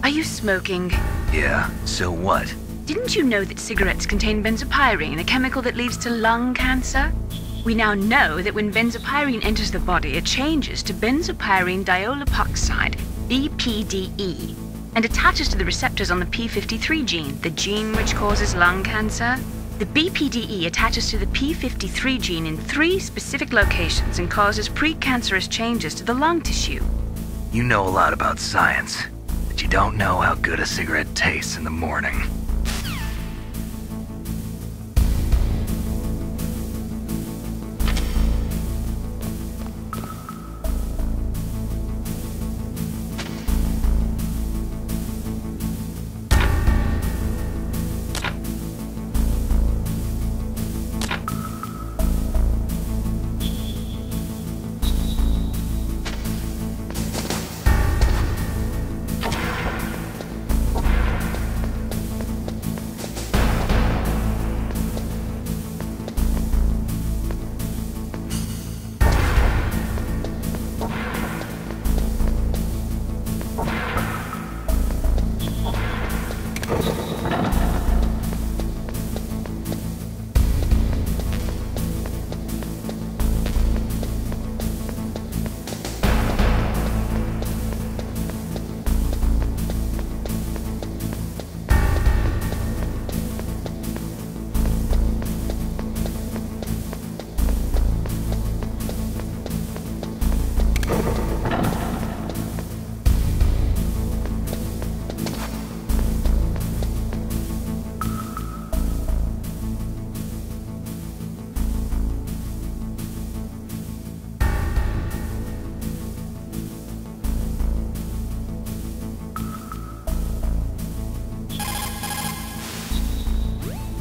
Are you smoking? Yeah, so what? Didn't you know that cigarettes contain benzopyrene, a chemical that leads to lung cancer? We now know that when benzopyrene enters the body, it changes to benzopyrene diolipoxide, BPDE, and attaches to the receptors on the p53 gene, the gene which causes lung cancer. The BPDE attaches to the p53 gene in 3 specific locations and causes precancerous changes to the lung tissue. You know a lot about science, but you don't know how good a cigarette tastes in the morning.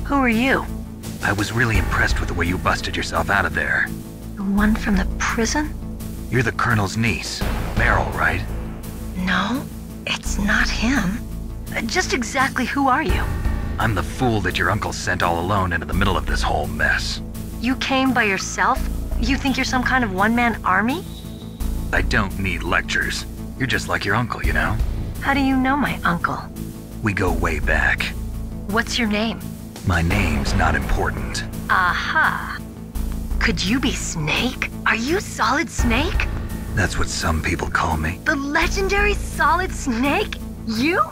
Who are you? I was really impressed with the way you busted yourself out of there. The one from the prison? You're the Colonel's niece, Meryl, right? No, it's not him. Just exactly who are you? I'm the fool that your uncle sent all alone into the middle of this whole mess. You came by yourself? You think you're some kind of one-man army? I don't need lectures. You're just like your uncle, you know? How do you know my uncle? We go way back. What's your name? My name's not important. Aha. Could you be Snake? Are you Solid Snake? That's what some people call me. The legendary Solid Snake? You?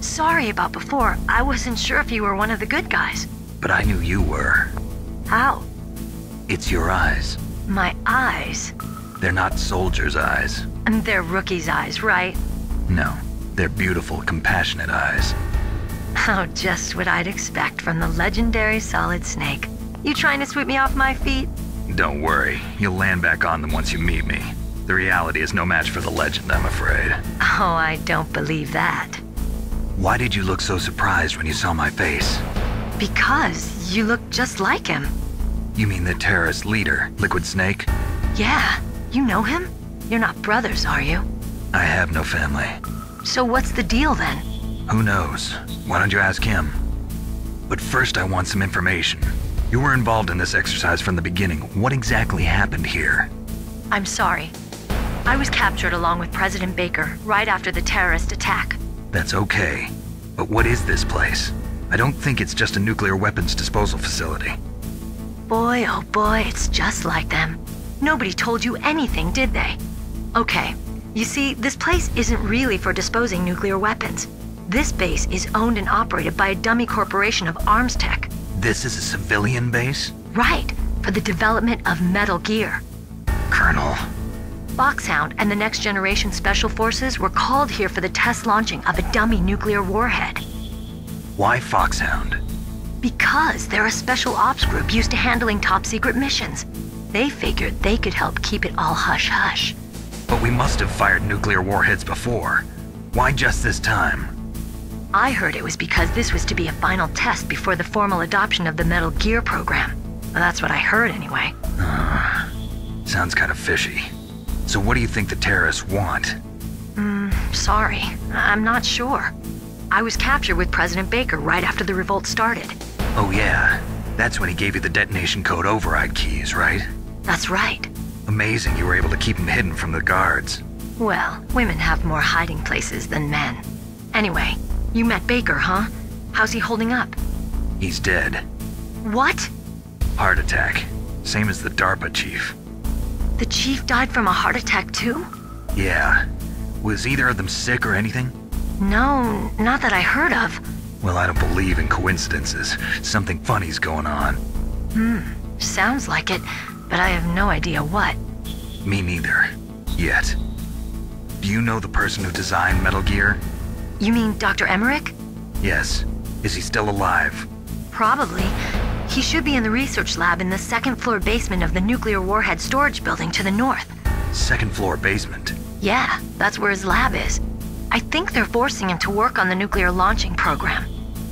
Sorry about before. I wasn't sure if you were one of the good guys. But I knew you were. How? It's your eyes. My eyes? They're not soldiers' eyes. And they're rookie's eyes, right? No, they're beautiful, compassionate eyes. Oh, just what I'd expect from the legendary Solid Snake. You trying to sweep me off my feet? Don't worry, you'll land back on them once you meet me. The reality is no match for the legend, I'm afraid. Oh, I don't believe that. Why did you look so surprised when you saw my face? Because you look just like him. You mean the terrorist leader, Liquid Snake? Yeah, you know him? You're not brothers, are you? I have no family. So what's the deal then? Who knows? Why don't you ask him? But first I want some information. You were involved in this exercise from the beginning. What exactly happened here? I'm sorry. I was captured along with President Baker right after the terrorist attack. That's okay. But what is this place? I don't think it's just a nuclear weapons disposal facility. Boy, oh boy, it's just like them. Nobody told you anything, did they? Okay, you see, this place isn't really for disposing nuclear weapons. This base is owned and operated by a dummy corporation of arms tech. This is a civilian base? Right, for the development of Metal Gear. Colonel. Foxhound and the Next Generation Special Forces were called here for the test launching of a dummy nuclear warhead. Why Foxhound? Because they're a special ops group used to handling top-secret missions. They figured they could help keep it all hush-hush. But we must have fired nuclear warheads before. Why just this time? I heard it was because this was to be a final test before the formal adoption of the Metal Gear program. Well, that's what I heard anyway. Sounds kind of fishy. So what do you think the terrorists want? Sorry. I'm not sure. I was captured with President Baker right after the revolt started. Oh yeah, that's when he gave you the detonation code override keys, right? That's right. Amazing you were able to keep them hidden from the guards. Well, women have more hiding places than men. Anyway, you met Baker, huh? How's he holding up? He's dead. What? Heart attack. Same as the DARPA chief. The chief died from a heart attack too? Yeah. Was either of them sick or anything? No, not that I heard of. Well, I don't believe in coincidences. Something funny's going on. Sounds like it, but I have no idea what. Me neither. Yet. Do you know the person who designed Metal Gear? You mean Dr. Emmerich? Yes. Is he still alive? Probably. He should be in the research lab in the second-floor basement of the nuclear warhead storage building to the north. Second floor basement? Yeah, that's where his lab is. I think they're forcing him to work on the nuclear launching program.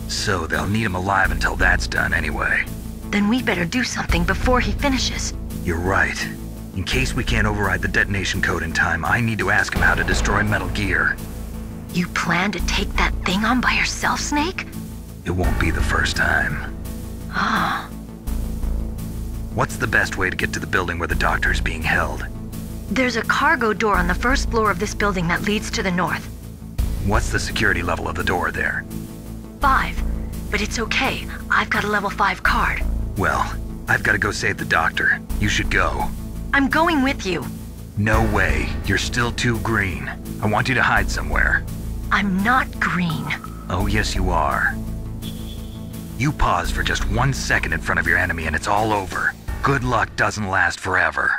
So they'll need him alive until that's done anyway. Then we better do something before he finishes. You're right. In case we can't override the detonation code in time, I need to ask him how to destroy Metal Gear. You plan to take that thing on by yourself, Snake? It won't be the first time. Ah. What's the best way to get to the building where the doctor's being held? There's a cargo door on the first floor of this building that leads to the north. What's the security level of the door there? 5. But it's okay. I've got a level 5 card. Well, I've got to go save the doctor. You should go. I'm going with you. No way. You're still too green. I want you to hide somewhere. I'm not green. Oh, yes, you are. You pause for just 1 second in front of your enemy and it's all over. Good luck doesn't last forever.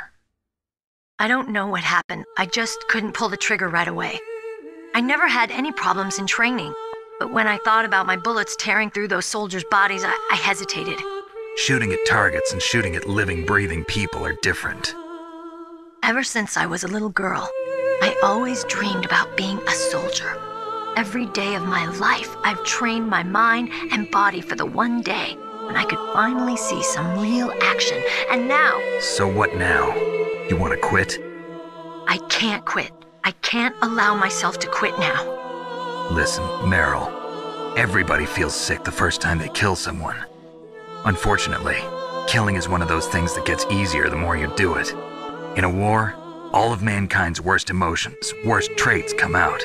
I don't know what happened. I just couldn't pull the trigger right away. I never had any problems in training, but when I thought about my bullets tearing through those soldiers' bodies, I hesitated. Shooting at targets and shooting at living, breathing people are different. Ever since I was a little girl, I always dreamed about being a soldier. Every day of my life, I've trained my mind and body for the one day when I could finally see some real action, and now... So what now? You want to quit? I can't quit. I can't allow myself to quit now. Listen, Meryl, everybody feels sick the first time they kill someone. Unfortunately, killing is one of those things that gets easier the more you do it. In a war, all of mankind's worst emotions, worst traits come out.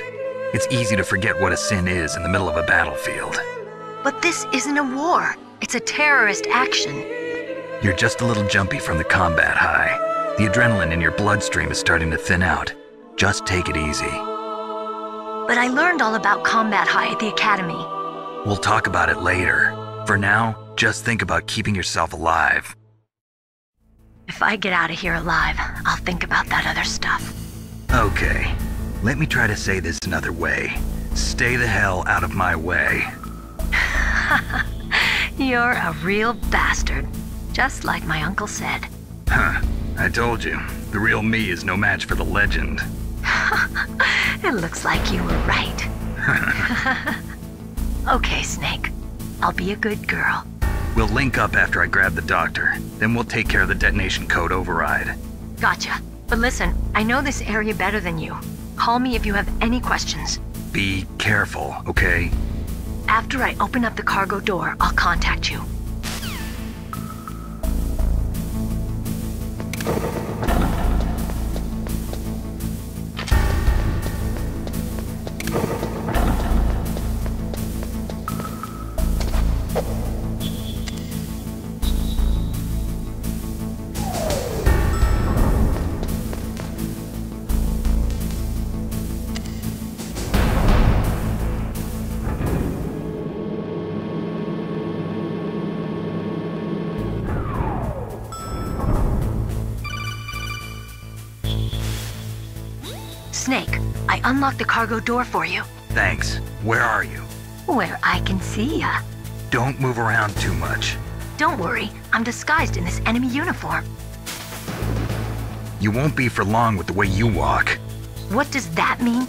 It's easy to forget what a sin is in the middle of a battlefield. But this isn't a war. It's a terrorist action. You're just a little jumpy from the combat high. The adrenaline in your bloodstream is starting to thin out. Just take it easy. But I learned all about combat high at the academy. We'll talk about it later. For now, just think about keeping yourself alive. If I get out of here alive, I'll think about that other stuff. Okay, let me try to say this another way. Stay the hell out of my way. You're a real bastard, just like my uncle said. Huh, I told you, the real me is no match for the legend. It looks like you were right. Okay, Snake. I'll be a good girl. We'll link up after I grab the doctor. Then we'll take care of the detonation code override. Gotcha. But listen, I know this area better than you. Call me if you have any questions. Be careful, okay? After I open up the cargo door, I'll contact you. Snake, I unlocked the cargo door for you. Thanks. Where are you? Where I can see ya. Don't move around too much. Don't worry, I'm disguised in this enemy uniform. You won't be for long with the way you walk. What does that mean?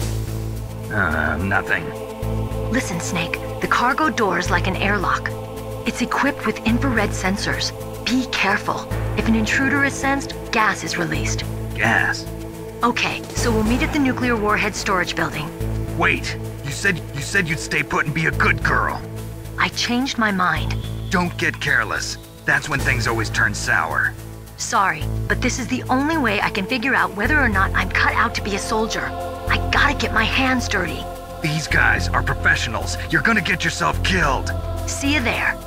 Nothing. Listen, Snake, the cargo door is like an airlock. It's equipped with infrared sensors. Be careful. If an intruder is sensed, gas is released. Gas? Okay, so we'll meet at the nuclear warhead storage building. Wait, you said you'd stay put and be a good girl. I changed my mind. Don't get careless. That's when things always turn sour. Sorry, but this is the only way I can figure out whether or not I'm cut out to be a soldier. I gotta get my hands dirty. These guys are professionals. You're gonna get yourself killed. See you there.